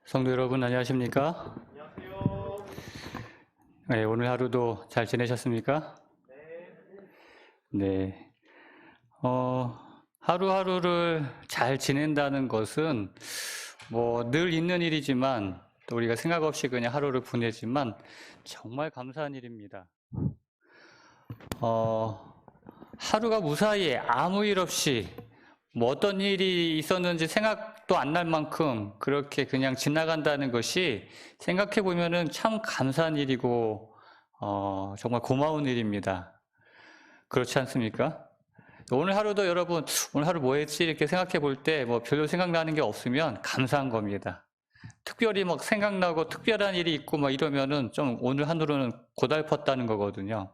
성도 여러분 안녕하십니까? 안녕하세요. 네, 오늘 하루도 잘 지내셨습니까? 네. 하루하루를 잘 지낸다는 것은 뭐 늘 있는 일이지만 또 우리가 생각 없이 그냥 하루를 보내지만 정말 감사한 일입니다. 하루가 무사히 아무 일 없이 뭐 어떤 일이 있었는지 생각도 안 날 만큼 그렇게 그냥 지나간다는 것이 생각해 보면은 참 감사한 일이고 정말 고마운 일입니다. 그렇지 않습니까? 오늘 하루도 여러분 오늘 하루 뭐 했지 이렇게 생각해 볼 때 뭐 별로 생각나는 게 없으면 감사한 겁니다. 특별히 막 생각나고 특별한 일이 있고 막 이러면은 좀 오늘 하루는 고달팠다는 거거든요.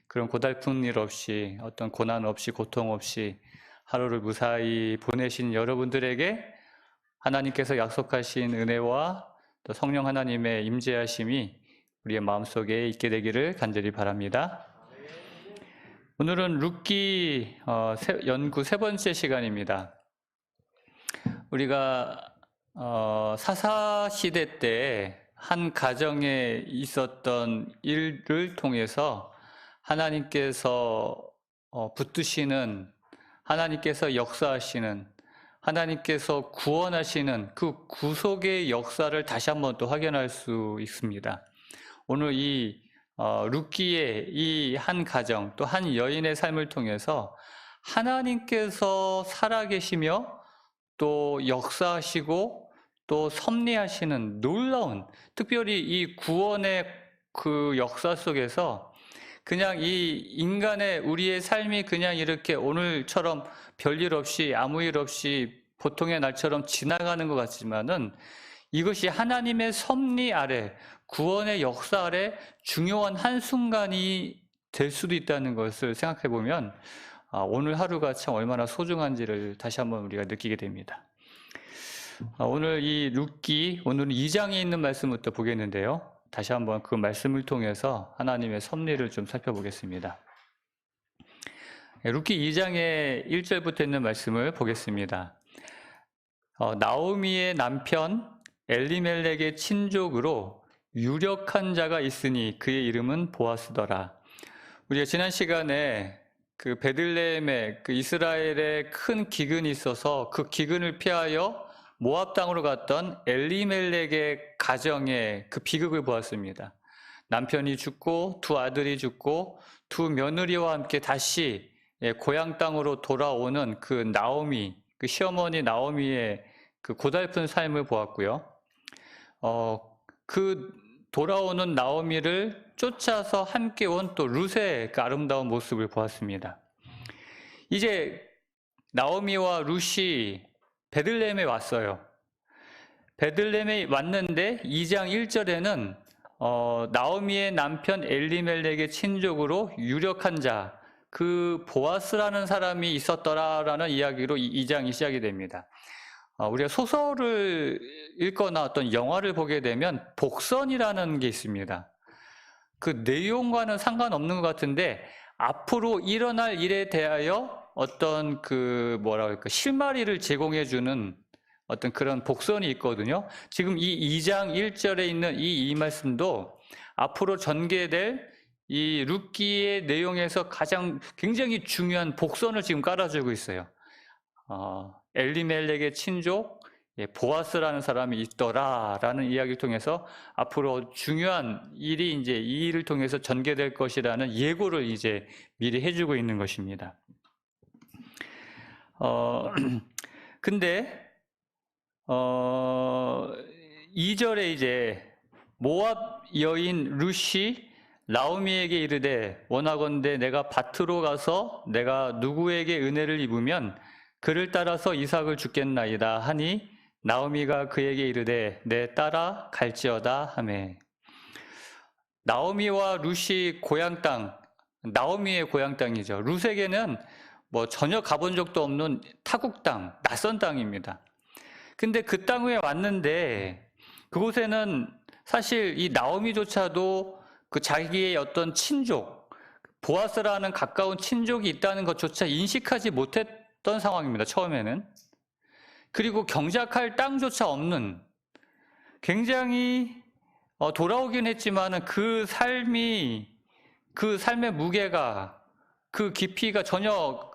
그런 고달픈 일 없이 어떤 고난 없이 고통 없이 하루를 무사히 보내신 여러분들에게 하나님께서 약속하신 은혜와 또 성령 하나님의 임재하심이 우리의 마음속에 있게 되기를 간절히 바랍니다. 오늘은 룻기 연구 세 번째 시간입니다. 우리가 사사시대 때 한 가정에 있었던 일을 통해서 하나님께서 붙드시는, 하나님께서 역사하시는, 하나님께서 구원하시는 그 구속의 역사를 다시 한번 또 확인할 수 있습니다. 오늘 이 룻기의 이 한 가정, 또 한 여인의 삶을 통해서 하나님께서 살아계시며 또 역사하시고 또 섭리하시는 놀라운, 특별히 이 구원의 그 역사 속에서 그냥 이 인간의 우리의 삶이 그냥 이렇게 오늘처럼 별일 없이 아무 일 없이 보통의 날처럼 지나가는 것 같지만은 이것이 하나님의 섭리 아래, 구원의 역사 아래 중요한 한순간이 될 수도 있다는 것을 생각해 보면 오늘 하루가 참 얼마나 소중한지를 다시 한번 우리가 느끼게 됩니다. 오늘 이 룻기, 오늘은 2장에 있는 말씀부터 보겠는데요. 다시 한번 그 말씀을 통해서 하나님의 섭리를 좀 살펴보겠습니다. 룻기 2장의 1절부터 있는 말씀을 보겠습니다. 나오미의 남편 엘리멜렉의 친족으로 유력한 자가 있으니 그의 이름은 보아스더라. 우리가 지난 시간에 그 베들레헴에 그 이스라엘에 큰 기근이 있어서 그 기근을 피하여 모압 땅으로 갔던 엘리멜렉의 가정의 그 비극을 보았습니다. 남편이 죽고 두 아들이 죽고 두 며느리와 함께 다시 고향 땅으로 돌아오는 그 나오미, 그 시어머니 나오미의 그 고달픈 삶을 보았고요. 그 돌아오는 나오미를 쫓아서 함께 온 또 룻의 그 아름다운 모습을 보았습니다. 이제 나오미와 룻이 베들레헴에 왔어요. 베들레헴에 왔는데 2장 1절에는 나오미의 남편 엘리멜렉의 친족으로 유력한 자, 그 보아스라는 사람이 있었더라라는 이야기로 2장이 시작이 됩니다. 우리가 소설을 읽거나 어떤 영화를 보게 되면 복선이라는 게 있습니다. 그 내용과는 상관없는 것 같은데 앞으로 일어날 일에 대하여 어떤 그 실마리를 제공해주는 어떤 그런 복선이 있거든요. 지금 이 2장 1절에 있는 이 말씀도 앞으로 전개될 이 룻기의 내용에서 가장 굉장히 중요한 복선을 지금 깔아주고 있어요. 엘리멜렉의 친족 보아스라는 사람이 있더라라는 이야기를 통해서 앞으로 중요한 일이 이제 이 일을 통해서 전개될 것이라는 예고를 이제 미리 해주고 있는 것입니다. 근데 2절에 이제 모압 여인 룻이 나오미에게 이르되 원하건대 내가 밭으로 가서 내가 누구에게 은혜를 입으면 그를 따라서 이삭을 주겠나이다 하니 나오미가 그에게 이르되 내 따라 갈지어다 하매. 나오미와 룻이 고향 땅, 나오미의 고향 땅이죠. 룻에게는 뭐 전혀 가본 적도 없는 타국 땅, 낯선 땅입니다. 근데 그 땅에 왔는데 그곳에는 사실 이 나오미조차도 그 자기의 어떤 친족, 보아스라는 가까운 친족이 있다는 것조차 인식하지 못했던 상황입니다. 처음에는. 그리고 경작할 땅조차 없는, 굉장히 돌아오긴 했지만은 그 삶의 무게가, 그 깊이가 전혀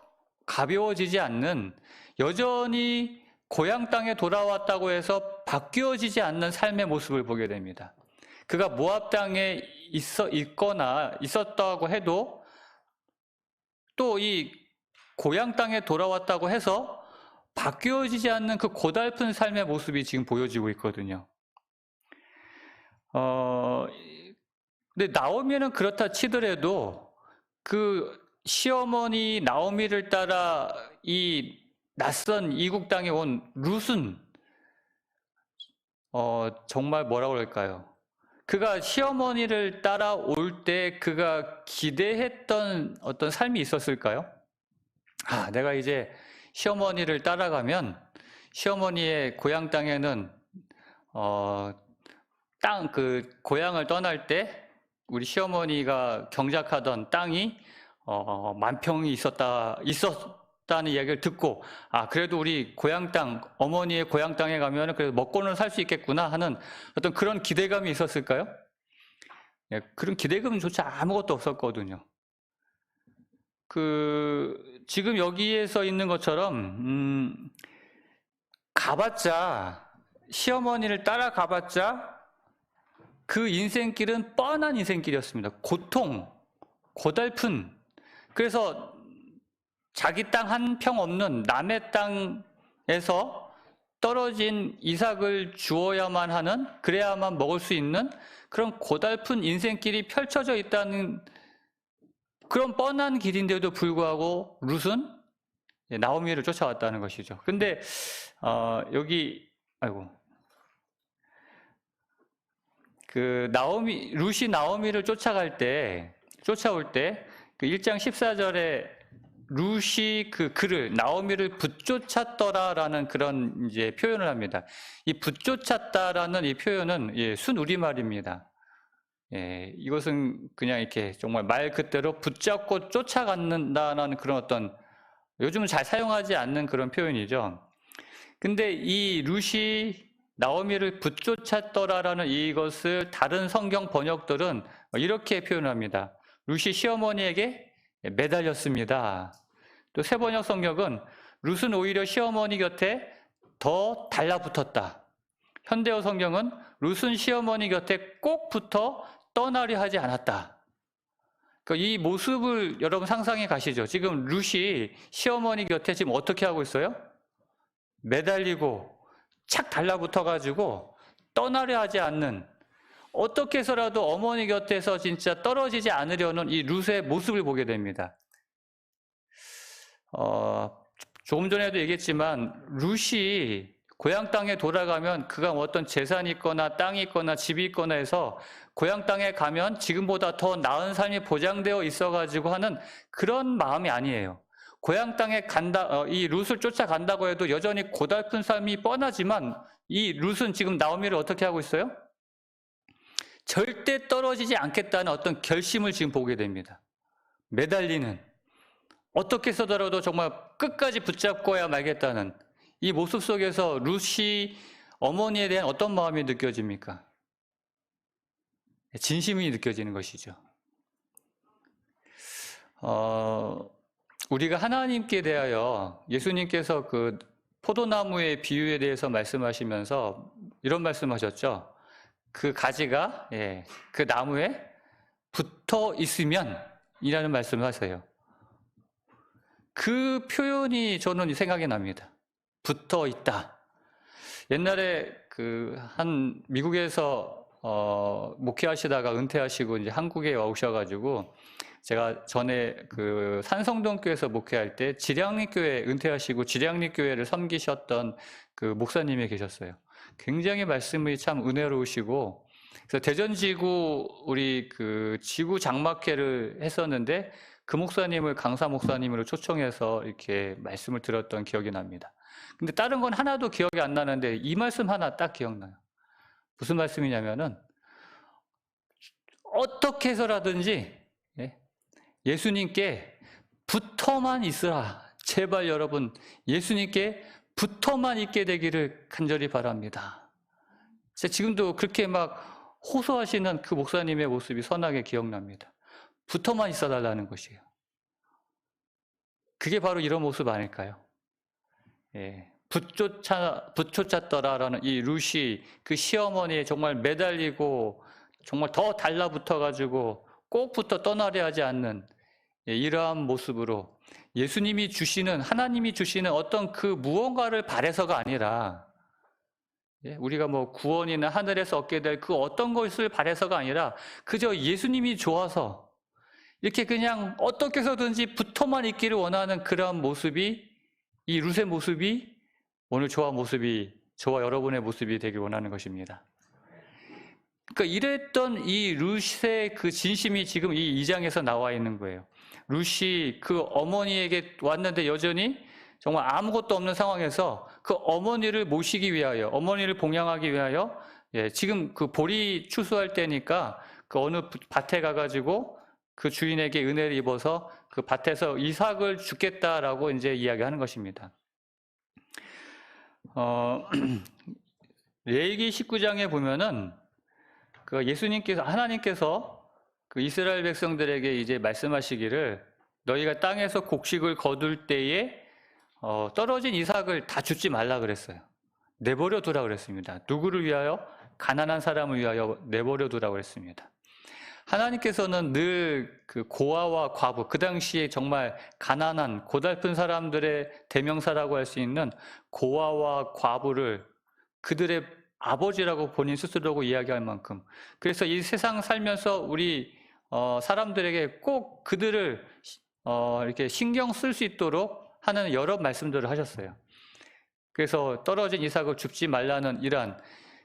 가벼워지지 않는, 여전히 고향 땅에 돌아왔다고 해서 바뀌어지지 않는 삶의 모습을 보게 됩니다. 그가 모압 땅에 있었다고 해도 또 이 고향 땅에 돌아왔다고 해서 바뀌어지지 않는 그 고달픈 삶의 모습이 지금 보여지고 있거든요. 근데 나오미는 그렇다 치더라도 그 시어머니 나오미를 따라 이 낯선 이국 땅에 온 룻은 정말 뭐라고 할까요? 그가 시어머니를 따라올 때 그가 기대했던 어떤 삶이 있었을까요? 내가 이제 시어머니를 따라가면 시어머니의 고향 땅에는 고향을 떠날 때 우리 시어머니가 경작하던 땅이 만평이 있었다는 이야기를 듣고, 그래도 우리 고향 땅, 어머니의 고향 땅에 가면 그래도 먹고는 살 수 있겠구나 하는 어떤 그런 기대감이 있었을까요? 그런 기대감조차 아무것도 없었거든요. 지금 여기에서 있는 것처럼, 시어머니를 따라가봤자 그 인생길은 뻔한 인생길이었습니다. 고달픈. 그래서 자기 땅 한 평 없는 남의 땅에서 떨어진 이삭을 주어야만 하는, 그래야만 먹을 수 있는 그런 고달픈 인생길이 펼쳐져 있다는 그런 뻔한 길인데도 불구하고 룻은 나오미를 쫓아왔다는 것이죠. 근데 룻이 나오미를 쫓아올 때 그 1장 14절에 룻이 나오미를 붙쫓았더라라는 그런 이제 표현을 합니다. 이 붙쫓았다라는 이 표현은 순우리말입니다. 이것은 그냥 이렇게 정말 말 그대로 붙잡고 쫓아간다는 그런 어떤, 요즘은 잘 사용하지 않는 그런 표현이죠. 근데 이 룻이 나오미를 붙쫓았더라라는 이것을 다른 성경 번역들은 이렇게 표현합니다. 룻이 시어머니에게 매달렸습니다. 또 새 번역 성경은 룻은 오히려 시어머니 곁에 더 달라붙었다. 현대어 성경은 룻은 시어머니 곁에 꼭 붙어 떠나려 하지 않았다. 이 모습을 여러분 상상해 가시죠. 지금 룻이 시어머니 곁에 지금 어떻게 하고 있어요? 매달리고 착 달라붙어가지고 떠나려 하지 않는, 어떻게 해서라도 어머니 곁에서 진짜 떨어지지 않으려는 이 룻의 모습을 보게 됩니다. 조금 전에도 얘기했지만 룻이 고향 땅에 돌아가면 그가 어떤 재산이 있거나 땅이 있거나 집이 있거나 해서 고향 땅에 가면 지금보다 더 나은 삶이 보장되어 있어가지고 하는 그런 마음이 아니에요. 고향 땅에 이 룻을 쫓아간다고 해도 여전히 고달픈 삶이 뻔하지만 이 룻은 지금 나오미를 어떻게 하고 있어요? 절대 떨어지지 않겠다는 어떤 결심을 지금 보게 됩니다. 매달리는, 어떻게 해서더라도 정말 끝까지 붙잡고야 말겠다는 이 모습 속에서 룻이 어머니에 대한 어떤 마음이 느껴집니까? 진심이 느껴지는 것이죠. 우리가 하나님께 대하여, 예수님께서 그 포도나무의 비유에 대해서 말씀하시면서 이런 말씀하셨죠. 그 가지가 그 나무에 붙어 있으면 이라는 말씀을 하세요. 그 표현이 저는 생각이 납니다. 붙어 있다. 옛날에 미국에서 목회하시다가 은퇴하시고 이제 한국에 오셔가지고, 제가 전에 산성동교회에서 목회할 때 지량리교회 은퇴하시고 지량리교회를 섬기셨던 그 목사님이 계셨어요. 굉장히 말씀이 참 은혜로우시고, 그래서 대전지구 우리 지구 장막회를 했었는데 그 목사님을 강사 목사님으로 초청해서 이렇게 말씀을 들었던 기억이 납니다. 근데 다른 건 하나도 기억이 안 나는데 이 말씀 하나 딱 기억나요. 무슨 말씀이냐면은, 어떻게 해서라든지 예수님께 붙어만 있으라. 제발 여러분, 예수님께 붙어만 있게 되기를 간절히 바랍니다. 지금도 그렇게 막 호소하시는 그 목사님의 모습이 선하게 기억납니다. 붙어만 있어달라는 것이에요. 그게 바로 이런 모습 아닐까요? 예. 붙쫓았더라라는 이 루시, 그 시어머니에 정말 매달리고 정말 더 달라붙어가지고 꼭 붙어 떠나려 하지 않는, 예, 이러한 모습으로 예수님이 주시는, 하나님이 주시는 어떤 그 무언가를 바래서가 아니라, 예, 우리가 뭐 구원이나 하늘에서 얻게 될 그 어떤 것을 바래서가 아니라 그저 예수님이 좋아서 이렇게 그냥 어떻게 해서든지 붙어만 있기를 원하는 그러한 모습이, 이 룻의 모습이 오늘 저와 여러분의 모습이 되길 원하는 것입니다. 그러니까 이랬던 이 룻의 그 진심이 지금 이 2장에서 나와 있는 거예요. 룻이 그 어머니에게 왔는데 여전히 정말 아무것도 없는 상황에서 그 어머니를 모시기 위하여, 어머니를 봉양하기 위하여, 예, 지금 그 보리 추수할 때니까 그 어느 밭에 가가지고 그 주인에게 은혜를 입어서 그 밭에서 이삭을 주겠다라고 이제 이야기하는 것입니다. 레위기 19장에 보면은 그 하나님께서 그 이스라엘 백성들에게 이제 말씀하시기를 너희가 땅에서 곡식을 거둘 때에 떨어진 이삭을 다 줍지 말라 그랬어요. 내버려 두라 그랬습니다. 누구를 위하여? 가난한 사람을 위하여 내버려 두라 그랬습니다. 하나님께서는 늘 그 고아와 과부, 그 당시에 정말 가난한 고달픈 사람들의 대명사라고 할 수 있는 고아와 과부를 그들의 아버지라고 본인 스스로고 이야기할 만큼, 그래서 이 세상 살면서 우리 사람들에게 꼭 그들을 이렇게 신경 쓸 수 있도록 하는 여러 말씀들을 하셨어요. 그래서 떨어진 이삭을 줍지 말라는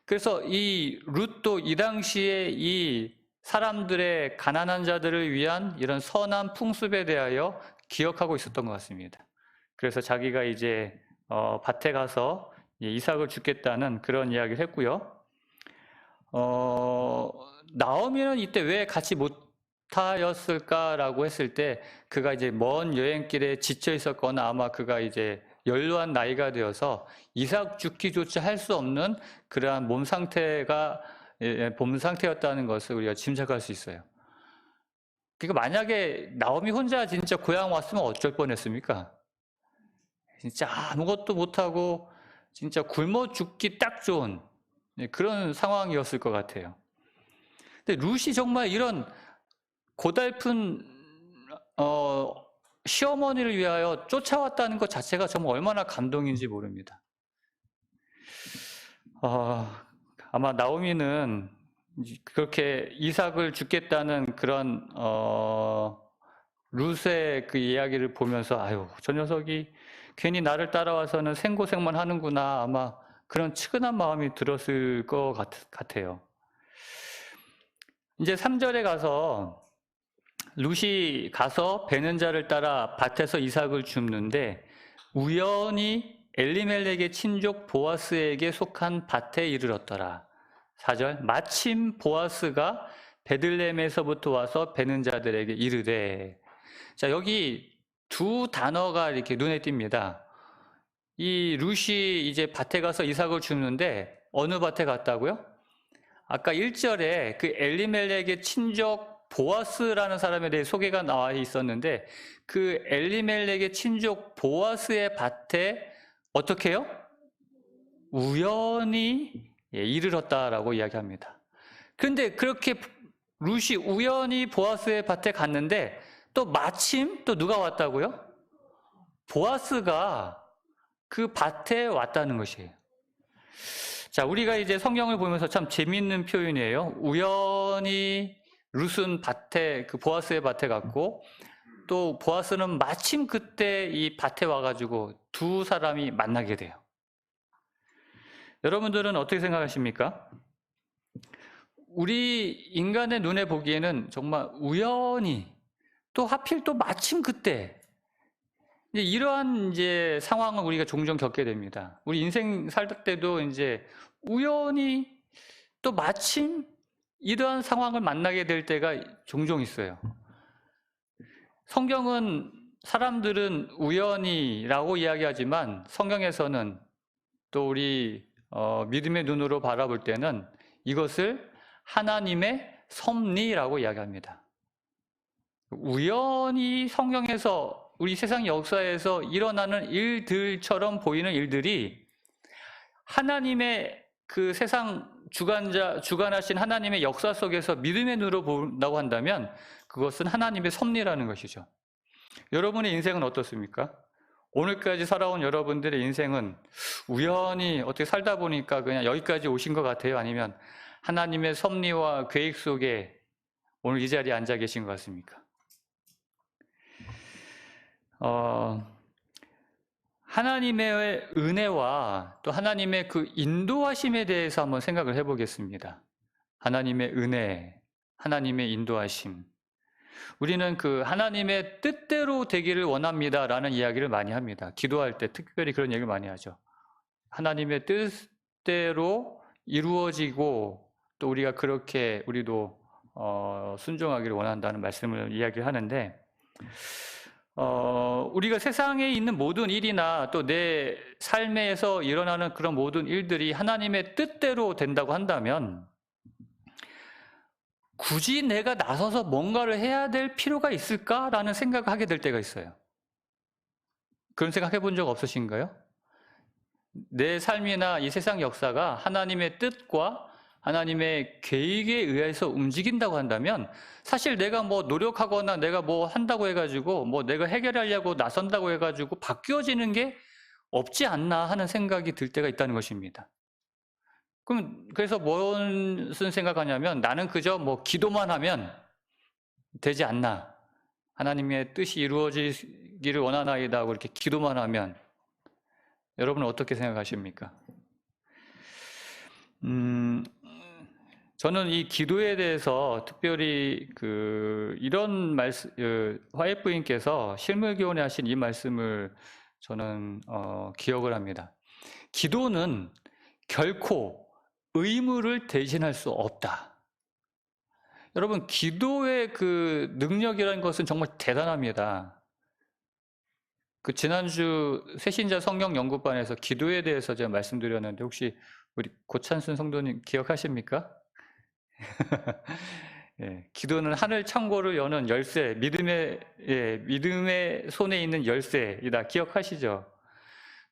그래서 이 룻도 이 당시에 이 사람들의 가난한 자들을 위한 이런 선한 풍습에 대하여 기억하고 있었던 것 같습니다. 그래서 자기가 이제 밭에 가서 이삭을 주겠다는 그런 이야기를 했고요. 나오미는 이때 왜 같이 못하였을까라고 했을 때 그가 이제 먼 여행길에 지쳐 있었거나 아마 그가 이제 연로한 나이가 되어서 이삭 죽기조차 할 수 없는 그러한 몸 상태였다는 것을 우리가 짐작할 수 있어요. 그러니까 만약에 나오미 혼자 진짜 고향 왔으면 어쩔 뻔했습니까? 진짜 아무것도 못하고 진짜 굶어 죽기 딱 좋은 그런 상황이었을 것 같아요. 근데 룻이 정말 이런 고달픈 시어머니를 위하여 쫓아왔다는 것 자체가 정말 얼마나 감동인지 모릅니다. 아마 나오미는 그렇게 이삭을 주겠다는 그런 룻의 그 이야기를 보면서 아유, 저 녀석이 괜히 나를 따라와서는 생고생만 하는구나, 아마 그런 측은한 마음이 들었을 것 같아요. 이제 3절에 가서 룻이 가서 베는 자를 따라 밭에서 이삭을 줍는데 우연히 엘리멜렉의 친족 보아스에게 속한 밭에 이르렀더라. 4절, 마침 보아스가 베들레헴에서부터 와서 베는 자들에게 이르되. 자, 여기 두 단어가 이렇게 눈에 띕니다. 이 룻이 이제 밭에 가서 이삭을 줍는데 어느 밭에 갔다고요? 아까 1절에 그 엘리멜렉의 친족 보아스라는 사람에 대해 소개가 나와 있었는데 그 엘리멜렉의 친족 보아스의 밭에 어떻게 해요? 우연히 이르렀다라고 이야기합니다. 그런데 그렇게 룻이 우연히 보아스의 밭에 갔는데 또 마침 또 누가 왔다고요? 보아스가 그 밭에 왔다는 것이에요. 자, 우리가 이제 성경을 보면서 참 재미있는 표현이에요. 우연히 룻은 그 보아스의 밭에 갔고 또 보아스는 마침 그때 이 밭에 와가지고 두 사람이 만나게 돼요. 여러분들은 어떻게 생각하십니까? 우리 인간의 눈에 보기에는 정말 우연히 또 하필 또 마침 그때 이러한 이제 상황을 우리가 종종 겪게 됩니다. 우리 인생 살 때도 이제 우연히 또 마침 이러한 상황을 만나게 될 때가 종종 있어요. 사람들은 우연히라고 이야기하지만 성경에서는 또 우리 믿음의 눈으로 바라볼 때는 이것을 하나님의 섭리라고 이야기합니다. 우연히 성경에서 우리 세상 역사에서 일어나는 일들처럼 보이는 일들이 하나님의 그 세상 주관하신 하나님의 역사 속에서 믿음의 눈으로 본다고 한다면 그것은 하나님의 섭리라는 것이죠. 여러분의 인생은 어떻습니까? 오늘까지 살아온 여러분들의 인생은 우연히 어떻게 살다 보니까 그냥 여기까지 오신 것 같아요? 아니면 하나님의 섭리와 계획 속에 오늘 이 자리에 앉아 계신 것 같습니까? 하나님의 은혜와 또 하나님의 그 인도하심에 대해서 한번 생각을 해보겠습니다. 하나님의 은혜, 하나님의 인도하심. 우리는 그 하나님의 뜻대로 되기를 원합니다라는 이야기를 많이 합니다. 기도할 때 특별히 그런 얘기를 많이 하죠. 하나님의 뜻대로 이루어지고 또 우리가 그렇게 우리도 순종하기를 원한다는 말씀을 이야기를 하는데 우리가 세상에 있는 모든 일이나 또 내 삶에서 일어나는 그런 모든 일들이 하나님의 뜻대로 된다고 한다면 굳이 내가 나서서 뭔가를 해야 될 필요가 있을까라는 생각을 하게 될 때가 있어요. 그런 생각 해본 적 없으신가요? 내 삶이나 이 세상 역사가 하나님의 뜻과 하나님의 계획에 의해서 움직인다고 한다면 사실 내가 뭐 노력하거나 내가 뭐 한다고 해가지고 뭐 내가 해결하려고 나선다고 해가지고 바뀌어지는 게 없지 않나 하는 생각이 들 때가 있다는 것입니다. 그래서 무슨 생각하냐면 나는 그저 뭐 기도만 하면 되지 않나, 하나님의 뜻이 이루어지기를 원하나이다 하고 이렇게 기도만 하면, 여러분은 어떻게 생각하십니까? 저는 이 기도에 대해서 특별히 이런 말씀, 화해 부인께서 실물교훈에 하신 이 말씀을 저는 기억을 합니다. 기도는 결코 의무를 대신할 수 없다. 여러분, 기도의 그 능력이라는 것은 정말 대단합니다. 지난주 새신자 성경 연구반에서 기도에 대해서 제가 말씀드렸는데 혹시 우리 고찬순 성도님 기억하십니까? 예, 기도는 하늘 창고를 여는 열쇠, 믿음의 손에 있는 열쇠이다. 기억하시죠?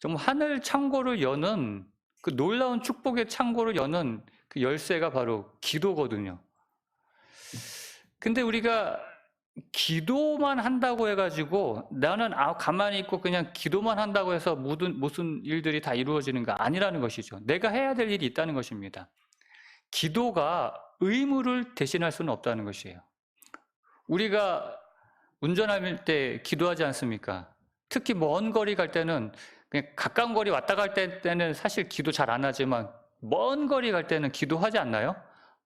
정말 하늘 창고를 여는 그 놀라운 축복의 창고를 여는 그 열쇠가 바로 기도거든요. 근데 우리가 기도만 한다고 해가지고 나는 가만히 있고 그냥 기도만 한다고 해서 무슨 일들이 다 이루어지는가 아니라는 것이죠. 내가 해야 될 일이 있다는 것입니다. 기도가 의무를 대신할 수는 없다는 것이에요. 우리가 운전할 때 기도하지 않습니까? 특히 먼 거리 갈 때는 그냥 가까운 거리 왔다 갈 때는 사실 기도 잘 안 하지만 먼 거리 갈 때는 기도하지 않나요?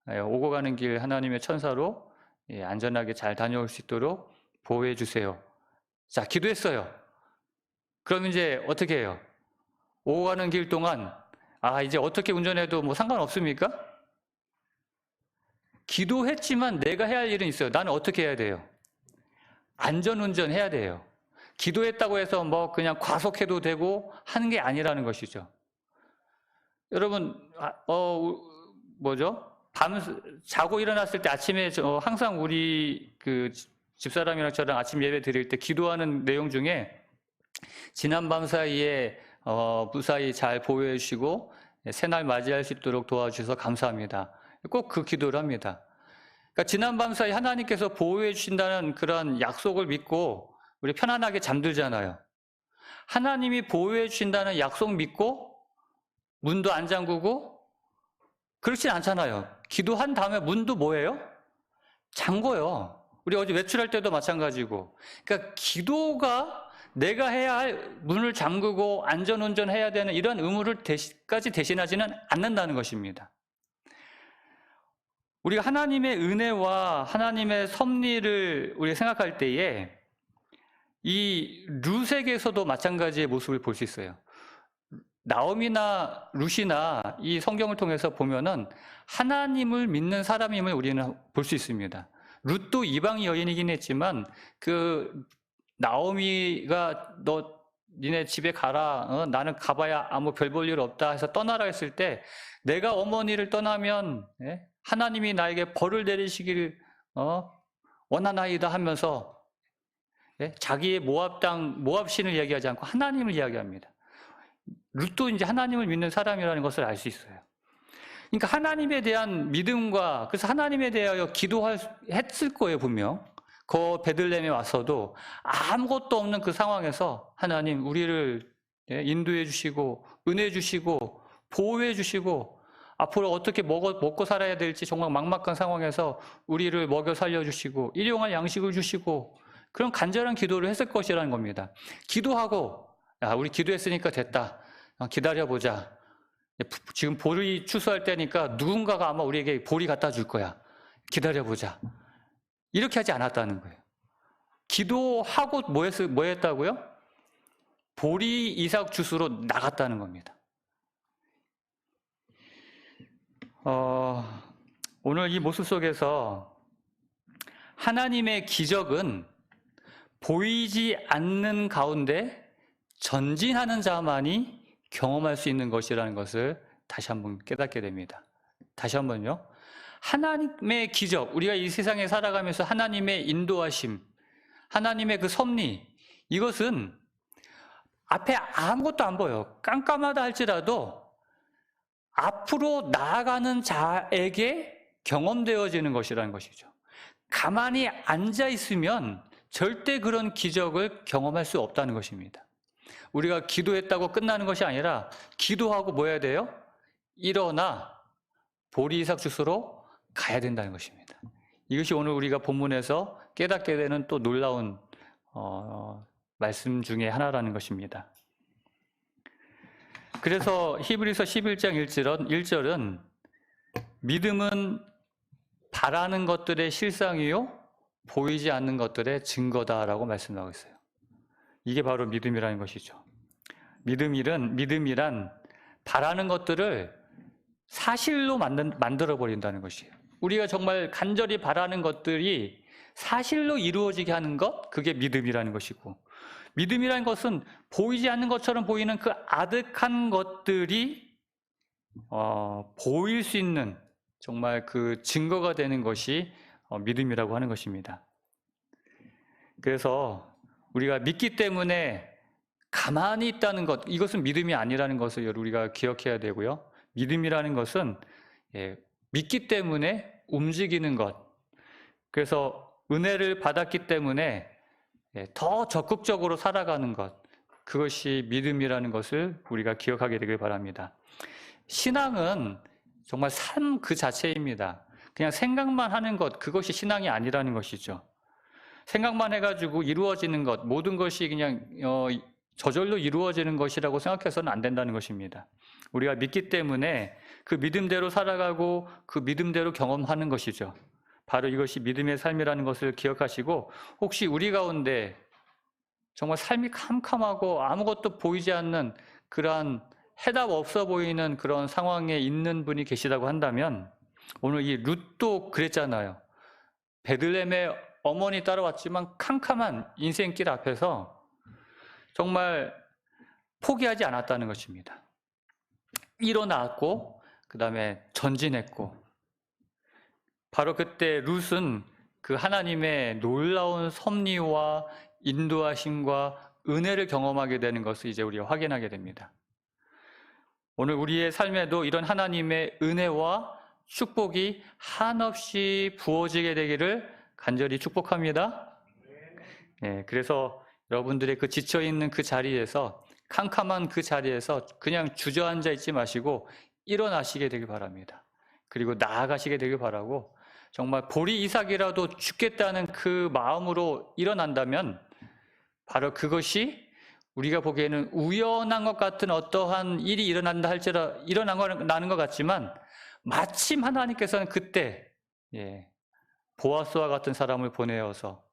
오고 가는 길 하나님의 천사로 안전하게 잘 다녀올 수 있도록 보호해 주세요. 자, 기도했어요. 그럼 이제 어떻게 해요? 오고 가는 길 동안 이제 어떻게 운전해도 뭐 상관없습니까? 기도했지만 내가 해야 할 일은 있어요. 나는 어떻게 해야 돼요? 안전운전 해야 돼요. 기도했다고 해서 뭐 그냥 과속해도 되고 하는 게 아니라는 것이죠. 여러분, 자고 일어났을 때 아침에 항상 우리 집사람이랑 저랑 아침 예배 드릴 때 기도하는 내용 중에 지난 밤 사이에 무사히 잘 보호해 주시고 새날 맞이할 수 있도록 도와주셔서 감사합니다. 꼭 그 기도를 합니다. 그러니까 지난 밤 사이 하나님께서 보호해 주신다는 그런 약속을 믿고 우리 편안하게 잠들잖아요. 하나님이 보호해 주신다는 약속 믿고 문도 안 잠그고 그렇진 않잖아요. 기도한 다음에 문도 뭐예요? 잠궈요. 우리 어제 외출할 때도 마찬가지고. 그러니까 기도가 내가 해야 할 문을 잠그고 안전운전 해야 되는 이런 의무를 까지 대신하지는 않는다는 것입니다. 우리가 하나님의 은혜와 하나님의 섭리를 우리가 생각할 때에 이 룻에게서도 마찬가지의 모습을 볼 수 있어요. 나오미나 룻이나 이 성경을 통해서 보면은 하나님을 믿는 사람임을 우리는 볼 수 있습니다. 룻도 이방 여인이긴 했지만 나오미가 너 니네 집에 가라. 나는 가봐야 아무 별 볼 일 없다 해서 떠나라 했을 때 내가 어머니를 떠나면 하나님이 나에게 벌을 내리시기를 원하나이다 하면서 자기의 모압신을 얘기하지 않고 하나님을 이야기합니다. 룻도 이제 하나님을 믿는 사람이라는 것을 알 수 있어요. 그러니까 하나님에 대한 믿음과 그래서 하나님에 대하여 했을 거예요, 분명. 그 베들레헴에 와서도 아무것도 없는 그 상황에서 하나님 우리를 인도해 주시고 은혜 주시고 보호해 주시고 앞으로 어떻게 먹고 살아야 될지 정말 막막한 상황에서 우리를 먹여 살려 주시고 일용할 양식을 주시고 그런 간절한 기도를 했을 것이라는 겁니다. 기도하고 우리 기도했으니까 됐다. 기다려보자. 지금 볼이 추수할 때니까 누군가가 아마 우리에게 볼이 갖다 줄 거야. 기다려보자. 이렇게 하지 않았다는 거예요. 기도하고 뭐 했다고요? 볼이 이삭 주스로 나갔다는 겁니다. 오늘 이 모습 속에서 하나님의 기적은 보이지 않는 가운데 전진하는 자만이 경험할 수 있는 것이라는 것을 다시 한번 깨닫게 됩니다. 다시 한번요. 하나님의 기적, 우리가 이 세상에 살아가면서 하나님의 인도하심, 하나님의 그 섭리, 이것은 앞에 아무것도 안 보여요. 깜깜하다 할지라도 앞으로 나아가는 자에게 경험되어지는 것이라는 것이죠. 가만히 앉아 있으면 절대 그런 기적을 경험할 수 없다는 것입니다. 우리가 기도했다고 끝나는 것이 아니라 기도하고 뭐 해야 돼요? 일어나 보리 이삭 주스로 가야 된다는 것입니다. 이것이 오늘 우리가 본문에서 깨닫게 되는 또 놀라운 말씀 중에 하나라는 것입니다. 그래서 히브리서 11장 1절은 믿음은 바라는 것들의 실상이요 보이지 않는 것들의 증거다라고 말씀하고 있어요. 이게 바로 믿음이라는 것이죠. 믿음이란 바라는 것들을 사실로 만들어버린다는 것이에요. 우리가 정말 간절히 바라는 것들이 사실로 이루어지게 하는 것, 그게 믿음이라는 것이고, 믿음이라는 것은 보이지 않는 것처럼 보이는 그 아득한 것들이 보일 수 있는 정말 그 증거가 되는 것이 믿음이라고 하는 것입니다. 그래서 우리가 믿기 때문에 가만히 있다는 것, 이것은 믿음이 아니라는 것을 우리가 기억해야 되고요. 믿음이라는 것은 믿기 때문에 움직이는 것, 그래서 은혜를 받았기 때문에 더 적극적으로 살아가는 것, 그것이 믿음이라는 것을 우리가 기억하게 되길 바랍니다. 신앙은 정말 삶 그 자체입니다. 그냥 생각만 하는 것, 그것이 신앙이 아니라는 것이죠. 생각만 해가지고 이루어지는 것, 모든 것이 그냥 저절로 이루어지는 것이라고 생각해서는 안 된다는 것입니다. 우리가 믿기 때문에 그 믿음대로 살아가고 그 믿음대로 경험하는 것이죠. 바로 이것이 믿음의 삶이라는 것을 기억하시고, 혹시 우리 가운데 정말 삶이 캄캄하고 아무것도 보이지 않는 그러한 해답 없어 보이는 그런 상황에 있는 분이 계시다고 한다면, 오늘 이 룻도 그랬잖아요. 베들레헴의 어머니 따라왔지만 캄캄한 인생길 앞에서 정말 포기하지 않았다는 것입니다. 일어났고 그 다음에 전진했고, 바로 그때 룻은 그 하나님의 놀라운 섭리와 인도하심과 은혜를 경험하게 되는 것을 이제 우리가 확인하게 됩니다. 오늘 우리의 삶에도 이런 하나님의 은혜와 축복이 한없이 부어지게 되기를 간절히 축복합니다. 그래서 여러분들의 그 지쳐있는 그 자리에서, 캄캄한 그 자리에서 그냥 주저앉아 있지 마시고 일어나시게 되길 바랍니다. 그리고 나아가시게 되길 바라고, 정말 보리 이삭이라도 죽겠다는 그 마음으로 일어난다면 바로 그것이 우리가 보기에는 우연한 것 같은 어떠한 일이 일어난다 할지라도 일어나는 것 같지만, 마침 하나님께서는 그때 보아스와 같은 사람을 보내어서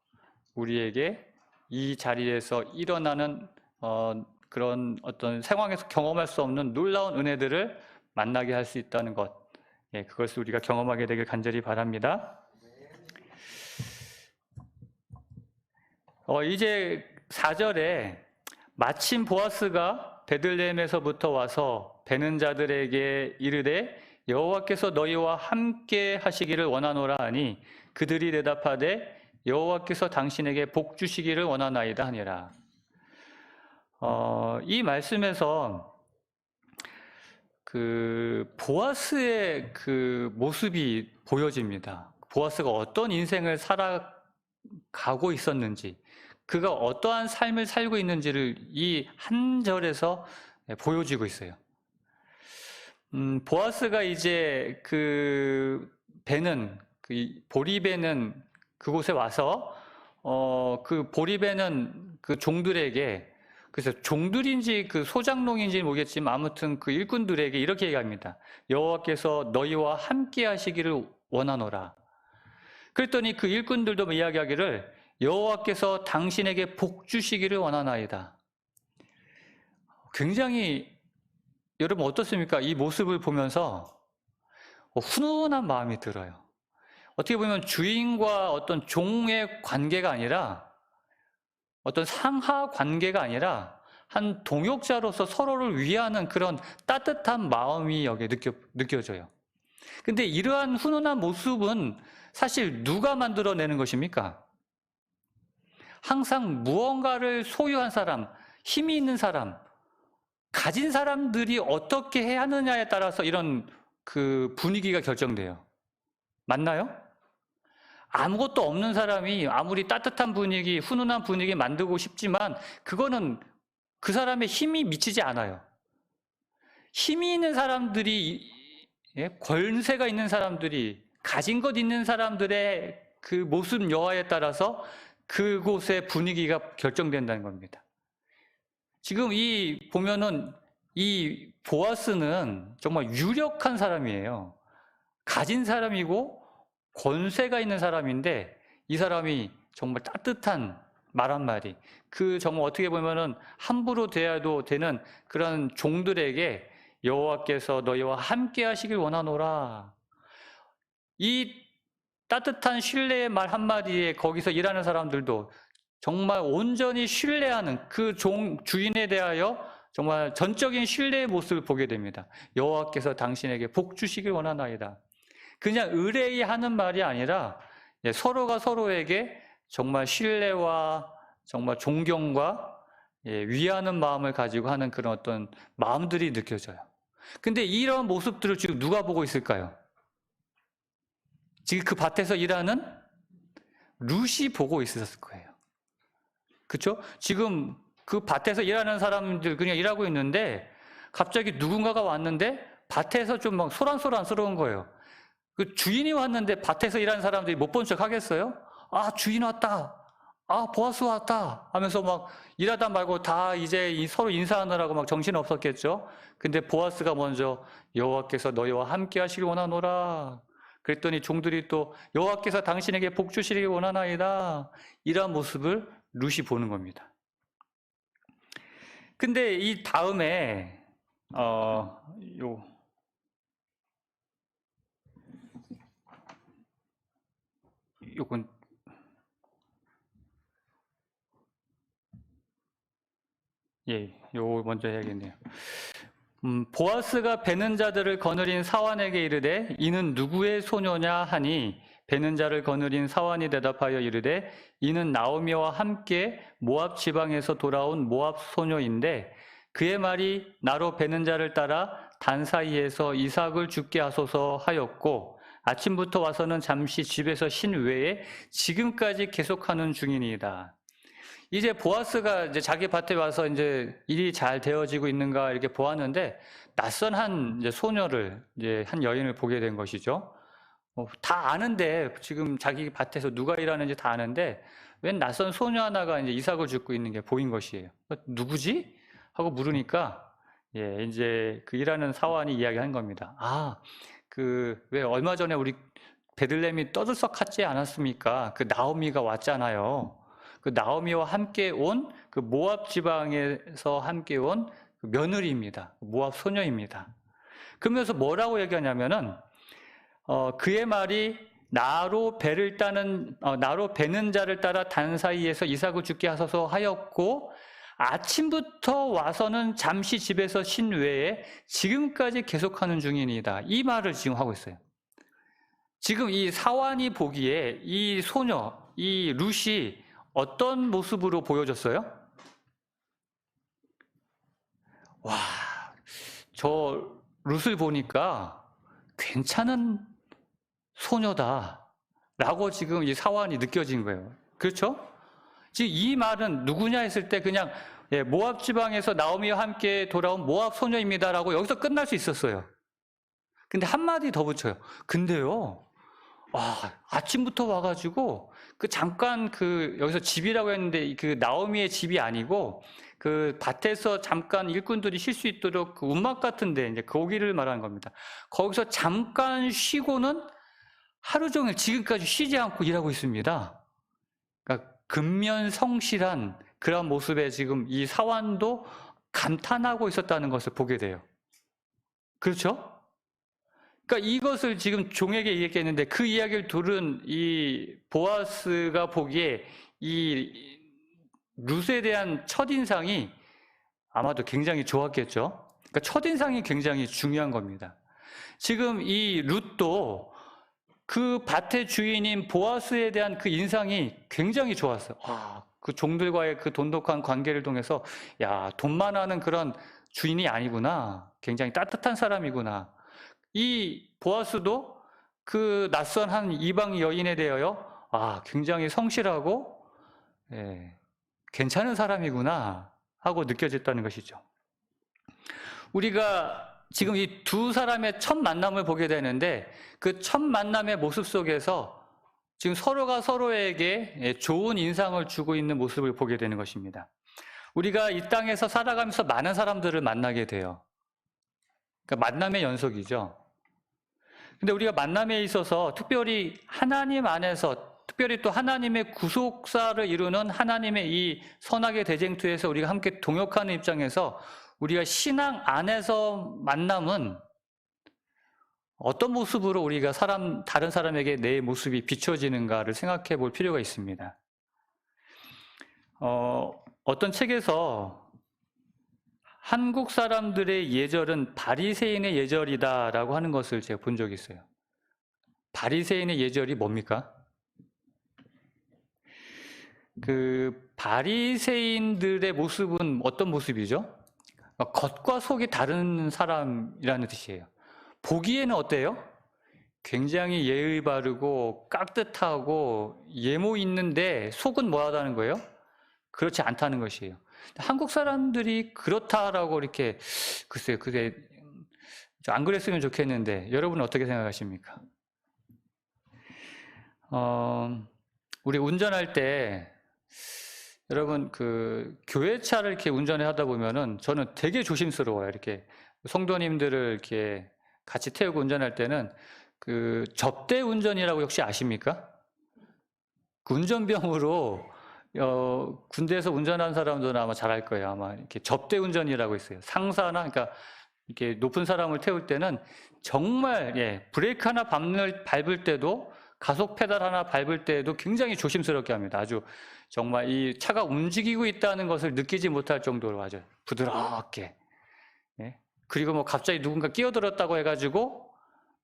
우리에게 이 자리에서 일어나는 그런 어떤 상황에서 경험할 수 없는 놀라운 은혜들을 만나게 할 수 있다는 것, 그것을 우리가 경험하게 되길 간절히 바랍니다. 이제 4절에 마침 보아스가 베들레헴에서부터 와서 베는 자들에게 이르되 여호와께서 너희와 함께 하시기를 원하노라 하니 그들이 대답하되 여호와께서 당신에게 복 주시기를 원하나이다 하니라. 이 말씀에서 그 보아스의 그 모습이 보여집니다. 보아스가 어떤 인생을 살아가고 있었는지, 그가 어떠한 삶을 살고 있는지를 이 한 절에서 보여주고 있어요. 보아스가 이제 그 배는, 그 보리배는 그곳에 와서 그 보리배는 그 종들에게, 그래서 종들인지 그 소장농인지 모르겠지만 아무튼 그 일꾼들에게 이렇게 얘기합니다. 여호와께서 너희와 함께 하시기를 원하노라. 그랬더니 그 일꾼들도 이야기하기를 여호와께서 당신에게 복 주시기를 원하나이다. 굉장히 여러분 어떻습니까? 이 모습을 보면서 훈훈한 마음이 들어요. 어떻게 보면 주인과 어떤 종의 관계가 아니라, 어떤 상하 관계가 아니라 한 동역자로서 서로를 위하는 그런 따뜻한 마음이 여기에 느껴져요. 근데 이러한 훈훈한 모습은 사실 누가 만들어내는 것입니까? 항상 무언가를 소유한 사람, 힘이 있는 사람, 가진 사람들이 어떻게 해야 하느냐에 따라서 이런 그 분위기가 결정돼요. 맞나요? 아무것도 없는 사람이 아무리 따뜻한 분위기, 훈훈한 분위기 만들고 싶지만 그거는 그 사람의 힘이 미치지 않아요. 힘이 있는 사람들이, 권세가 있는 사람들이, 가진 것 있는 사람들의 그 모습 여하에 따라서 그곳의 분위기가 결정된다는 겁니다. 지금 이 보면은 이 보아스는 정말 유력한 사람이에요. 가진 사람이고 권세가 있는 사람인데 이 사람이 정말 따뜻한 말 한마디, 그 정말 어떻게 보면은 함부로 대해도 되는 그런 종들에게 여호와께서 너희와 함께 하시길 원하노라. 이 따뜻한 신뢰의 말 한마디에 거기서 일하는 사람들도 정말 온전히 신뢰하는 그 주인에 대하여 정말 전적인 신뢰의 모습을 보게 됩니다. 여호와께서 당신에게 복 주시길 원하나이다. 그냥 의뢰하는 말이 아니라 서로가 서로에게 정말 신뢰와 정말 존경과 위하는 마음을 가지고 하는 그런 어떤 마음들이 느껴져요. 근데 이런 모습들을 지금 누가 보고 있을까요? 지금 그 밭에서 일하는 룻이 보고 있었을 거예요. 그렇죠? 지금 그 밭에서 일하는 사람들 그냥 일하고 있는데 갑자기 누군가가 왔는데 밭에서 좀 막 소란소란스러운 거예요. 그 주인이 왔는데 밭에서 일하는 사람들이 못 본 척 하겠어요? 아, 주인 왔다. 아, 보아스 왔다. 하면서 막 일하다 말고 다 이제 서로 인사하느라고 막 정신 없었겠죠? 근데 보아스가 먼저 여호와께서 너희와 함께 하시길 원하노라. 그랬더니 종들이 또 여호와께서 당신에게 복 주시길 원하나이다. 이러한 모습을 룻이 보는 겁니다. 근데 이 다음에 요건 요 먼저 해야겠네요. 보아스가 베는 자들을 거느린 사환에게 이르되 이는 누구의 소녀냐 하니 베는 자를 거느린 사환이 대답하여 이르되 이는 나오미와 함께 모압 지방에서 돌아온 모압 소녀인데 그의 말이 나로 베는 자를 따라 단 사이에서 이삭을 죽게 하소서 하였고 아침부터 와서는 잠시 집에서 쉰 외에 지금까지 계속하는 중이니이다. 이제 보아스가 이제 자기 밭에 와서 이제 일이 잘 되어지고 있는가 이렇게 보았는데 낯선 한 이제 소녀를 이제 한 여인을 보게 된 것이죠. 다 아는데 지금 자기 밭에서 누가 일하는지 다 아는데 웬 낯선 소녀 하나가 이제 이삭을 줍고 있는 게 보인 것이에요. 누구지? 하고 물으니까 이제 그 일하는 사환이 이야기한 겁니다. 아, 왜 얼마 전에 우리 베들레헴이 떠들썩하지 않았습니까? 그 나오미가 왔잖아요. 그 나오미와 함께 온 그 모압 지방에서 함께 온 그 며느리입니다. 모압 소녀입니다. 그러면서 뭐라고 얘기하냐면은 그의 말이 나로 베는 자를 따라 단 사이에서 이삭을 죽게 하소서 하였고 아침부터 와서는 잠시 집에서 쉰 외에 지금까지 계속하는 중이니다. 이 말을 지금 하고 있어요. 지금 이 사환이 보기에 이 소녀, 이 룻이 어떤 모습으로 보여졌어요? 와, 저 룻을 보니까 괜찮은 소녀다 라고 지금 이 사환이 느껴진 거예요. 그렇죠? 지금 이 말은 누구냐 했을 때 그냥 모압 지방에서 나오미와 함께 돌아온 모압 소녀입니다라고 여기서 끝날 수 있었어요. 근데 한마디 더 붙여요. 근데요, 와, 아침부터 와가지고 잠깐 여기서 집이라고 했는데 그 나오미의 집이 아니고 그 밭에서 잠깐 일꾼들이 쉴 수 있도록 그 움막 같은데 이제 거기를 말하는 겁니다. 거기서 잠깐 쉬고는 하루 종일 지금까지 쉬지 않고 일하고 있습니다. 그러니까 근면성실한 그런 모습에 지금 이 사환도 감탄하고 있었다는 것을 보게 돼요. 그렇죠? 그러니까 이것을 지금 종에게 얘기했는데 그 이야기를 들은 이 보아스가 보기에 이 룻에 대한 첫인상이 아마도 굉장히 좋았겠죠. 그러니까 첫인상이 굉장히 중요한 겁니다. 지금 이 룻도 그 밭의 주인인 보아스에 대한 그 인상이 굉장히 좋았어요. 그 종들과의 그 돈독한 관계를 통해서 야, 돈만 하는 그런 주인이 아니구나. 굉장히 따뜻한 사람이구나. 이 보아스도 그 낯선 한 이방 여인에 대하여 굉장히 성실하고 괜찮은 사람이구나 하고 느껴졌다는 것이죠. 우리가 지금 이 두 사람의 첫 만남을 보게 되는데 그 첫 만남의 모습 속에서 지금 서로가 서로에게 좋은 인상을 주고 있는 모습을 보게 되는 것입니다. 우리가 이 땅에서 살아가면서 많은 사람들을 만나게 돼요. 그러니까 만남의 연속이죠. 근데 우리가 만남에 있어서 특별히 하나님 안에서 특별히 또 하나님의 구속사를 이루는 하나님의 이 선악의 대쟁투에서 우리가 함께 동역하는 입장에서 우리가 신앙 안에서 만남은 어떤 모습으로 우리가 다른 사람에게 내 모습이 비춰지는가를 생각해 볼 필요가 있습니다. 어떤 책에서 한국 사람들의 예절은 바리새인의 예절이다라고 하는 것을 제가 본 적이 있어요. 바리새인의 예절이 뭡니까? 그 바리새인들의 모습은 어떤 모습이죠? 겉과 속이 다른 사람이라는 뜻이에요. 보기에는 어때요? 굉장히 예의 바르고 깍듯하고 예모 있는데 속은 뭐하다는 거예요? 그렇지 않다는 것이에요. 한국 사람들이 그렇다라고 이렇게 글쎄요, 그게 안 그랬으면 좋겠는데 여러분은 어떻게 생각하십니까? 우리 운전할 때 여러분 그 교회차를 이렇게 운전을 하다 보면은 저는 되게 조심스러워요. 이렇게 성도님들을 이렇게 같이 태우고 운전할 때는 그 접대 운전이라고 혹시 아십니까? 그 운전병으로 군대에서 운전하는 사람들은 아마 잘 알 거예요. 아마 이렇게 접대 운전이라고 있어요. 상사나 그러니까 이렇게 높은 사람을 태울 때는 정말 브레이크 하나 밟을 때도 가속 페달 하나 밟을 때도 굉장히 조심스럽게 합니다. 아주 정말 이 차가 움직이고 있다는 것을 느끼지 못할 정도로 아주 부드럽게. 그리고 뭐 갑자기 누군가 끼어들었다고 해가지고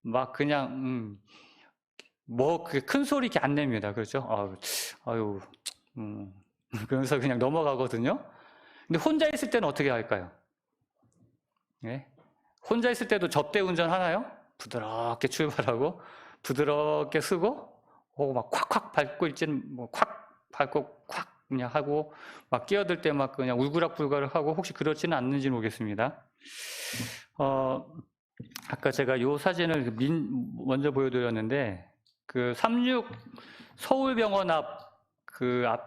막 그냥 뭐 그 큰 소리 이렇게 안 냅니다. 그렇죠? 그러면서 그냥 넘어가거든요. 근데 혼자 있을 때는 어떻게 할까요? 혼자 있을 때도 접대 운전 하나요? 부드럽게 출발하고 부드럽게 쓰고 막 콱콱 밟고 있지는 뭐 콱 밟고 콱 그냥 하고 막 끼어들 때 막 그냥 울그락불그락 하고 혹시 그렇지는 않는지 모르겠습니다. 아까 제가 요 사진을 먼저 보여드렸는데 그 36 서울병원 앞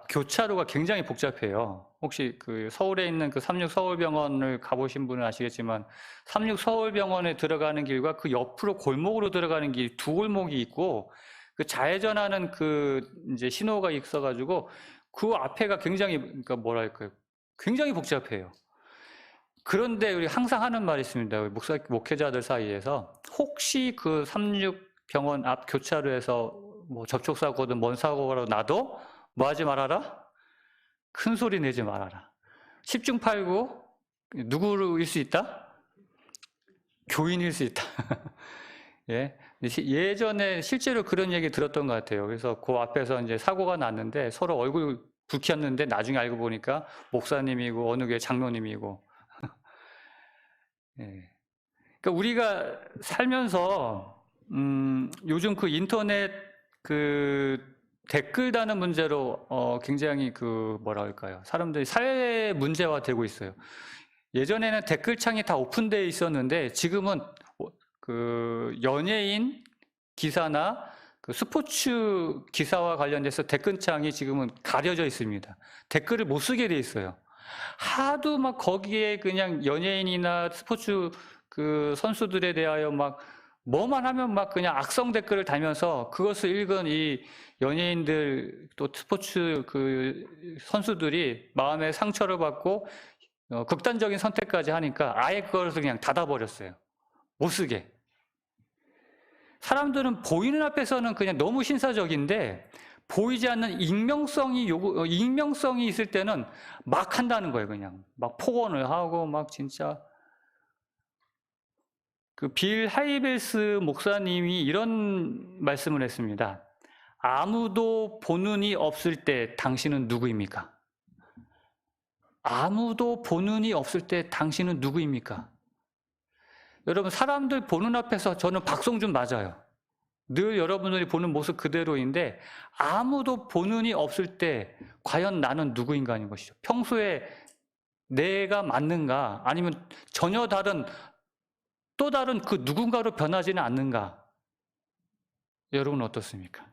교차로가 굉장히 복잡해요. 혹시 그 서울에 있는 그 36 서울병원을 가보신 분은 아시겠지만 36 서울병원에 들어가는 길과 그 옆으로 골목으로 들어가는 길 두 골목이 있고 그 좌회전하는 그 이제 신호가 있어가지고 그 앞에가 굉장히 그러니까 뭐랄까요? 굉장히 복잡해요. 그런데 우리 항상 하는 말이 있습니다. 목회자들 사이에서 혹시 그 36 병원 앞 교차로에서 뭐 접촉사고든 뭔 사고라도 나도 뭐 하지 말아라? 큰 소리 내지 말아라. 10중 8구 누구일 수 있다? 교인일 수 있다. 예. 예전에 실제로 그런 얘기 들었던 것 같아요. 그래서 그 앞에서 이제 사고가 났는데 서로 얼굴 붉혔는데 나중에 알고 보니까 목사님이고 어느 교회 장로님이고. 예. 그러니까 우리가 살면서 요즘 그 인터넷 그 댓글 다는 문제로 굉장히 그 뭐라 할까요? 사람들이 사회 문제화되고 있어요. 예전에는 댓글창이 다 오픈되어 있었는데 지금은 그 연예인 기사나 그 스포츠 기사와 관련돼서 댓글창이 지금은 가려져 있습니다. 댓글을 못 쓰게 돼 있어요. 하도 막 거기에 그냥 연예인이나 스포츠 그 선수들에 대하여 막 뭐만 하면 막 그냥 악성 댓글을 달면서 그것을 읽은 이 연예인들 또 스포츠 그 선수들이 마음에 상처를 받고 극단적인 선택까지 하니까 아예 그걸 그냥 닫아버렸어요. 못 쓰게. 사람들은 보이는 앞에서는 그냥 너무 신사적인데 보이지 않는 익명성이 있을 때는 막 한다는 거예요. 그냥 막 폭언을 하고 막 진짜. 그 빌 하이벨스 목사님이 이런 말씀을 했습니다. 아무도 보는 이 없을 때 당신은 누구입니까? 아무도 보는 이 없을 때 당신은 누구입니까? 여러분, 사람들 보는 앞에서 저는 박성준 맞아요. 늘 여러분들이 보는 모습 그대로인데 아무도 보는 이 없을 때 과연 나는 누구인가인 것이죠. 평소에 내가 맞는가 아니면 전혀 다른 또 다른 그 누군가로 변하지는 않는가? 여러분 어떻습니까?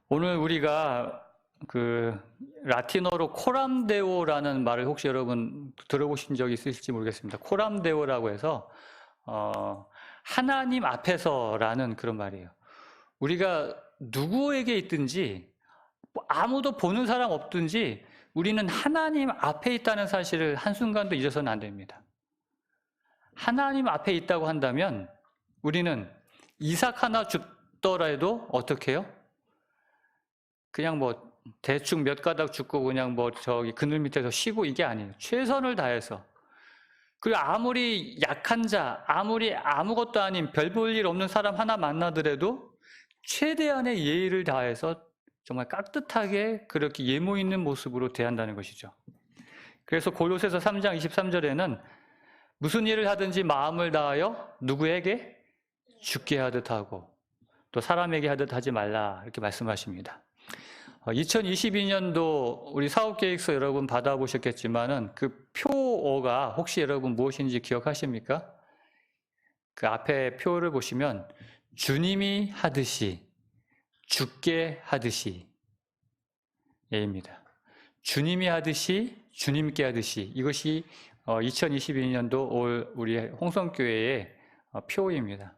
오늘 우리가 그 라틴어로 코람데오라는 말을 혹시 여러분 들어보신 적이 있으실지 모르겠습니다. 코람데오라고 해서 하나님 앞에서라는 그런 말이에요. 우리가 누구에게 있든지 아무도 보는 사람 없든지 우리는 하나님 앞에 있다는 사실을 한순간도 잊어서는 안 됩니다. 하나님 앞에 있다고 한다면 우리는 이삭 하나 죽더라도 어떻게 해요? 그냥 뭐 대충 몇 가닥 죽고 그냥 뭐 저기 그늘 밑에서 쉬고 이게 아니에요. 최선을 다해서. 그리고 아무리 약한 자, 아무리 아무것도 아닌 별 볼 일 없는 사람 하나 만나더라도 최대한의 예의를 다해서 정말 깍듯하게 그렇게 예모 있는 모습으로 대한다는 것이죠. 그래서 골로새서 3장 23절에는 무슨 일을 하든지 마음을 다하여 누구에게? 주께 하듯 하고 또 사람에게 하듯 하지 말라 이렇게 말씀하십니다. 2022년도 우리 사업계획서 여러분 받아보셨겠지만은 그 표어가 혹시 여러분 무엇인지 기억하십니까? 그 앞에 표를 보시면 주님이 하듯이 주께 하듯이 예입니다. 주님이 하듯이 주님께 하듯이 이것이 2022년도 올 우리 홍성교회의 표입니다.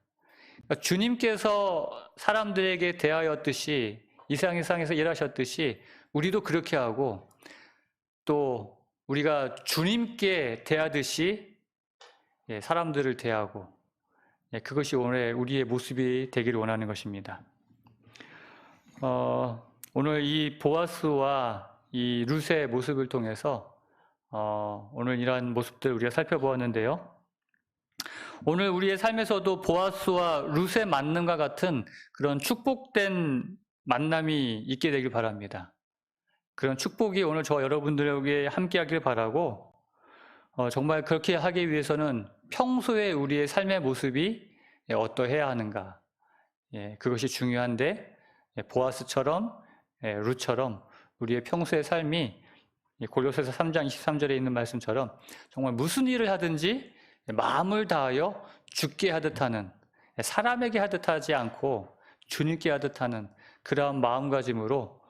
그러니까 주님께서 사람들에게 대하였듯이 이 세상에서 일하셨듯이 우리도 그렇게 하고 또 우리가 주님께 대하듯이 사람들을 대하고 그것이 오늘 우리의 모습이 되기를 원하는 것입니다. 오늘 이 보아스와 이 룻의 모습을 통해서 오늘 이러한 모습들 우리가 살펴보았는데요. 오늘 우리의 삶에서도 보아스와 룻의 만남과 같은 그런 축복된 만남이 있게 되길 바랍니다. 그런 축복이 오늘 저와 여러분들에게 함께 하길 바라고 정말 그렇게 하기 위해서는 평소에 우리의 삶의 모습이 어떠해야 하는가 그것이 중요한데 보아스처럼 룻처럼 우리의 평소의 삶이 골로새서 3장 23절에 있는 말씀처럼 정말 무슨 일을 하든지 마음을 다하여 주께 하듯 하는 사람에게 하듯 하지 않고 주님께 하듯 하는 그러한 마음가짐으로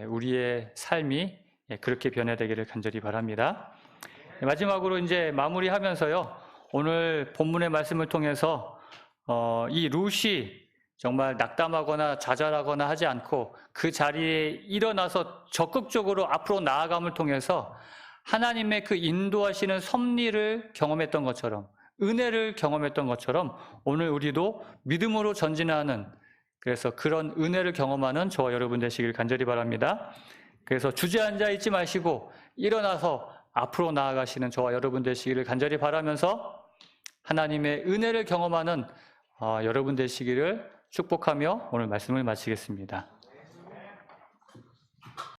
우리의 삶이 그렇게 변화되기를 간절히 바랍니다. 마지막으로 이제 마무리하면서요. 오늘 본문의 말씀을 통해서 이 룻이 정말 낙담하거나 좌절하거나 하지 않고 그 자리에 일어나서 적극적으로 앞으로 나아감을 통해서 하나님의 그 인도하시는 섭리를 경험했던 것처럼 은혜를 경험했던 것처럼 오늘 우리도 믿음으로 전진하는 그래서 그런 은혜를 경험하는 저와 여러분 되시길 간절히 바랍니다. 그래서 주저앉아 있지 마시고 일어나서 앞으로 나아가시는 저와 여러분 되시기를 간절히 바라면서 하나님의 은혜를 경험하는 여러분 되시기를 축복하며 오늘 말씀을 마치겠습니다.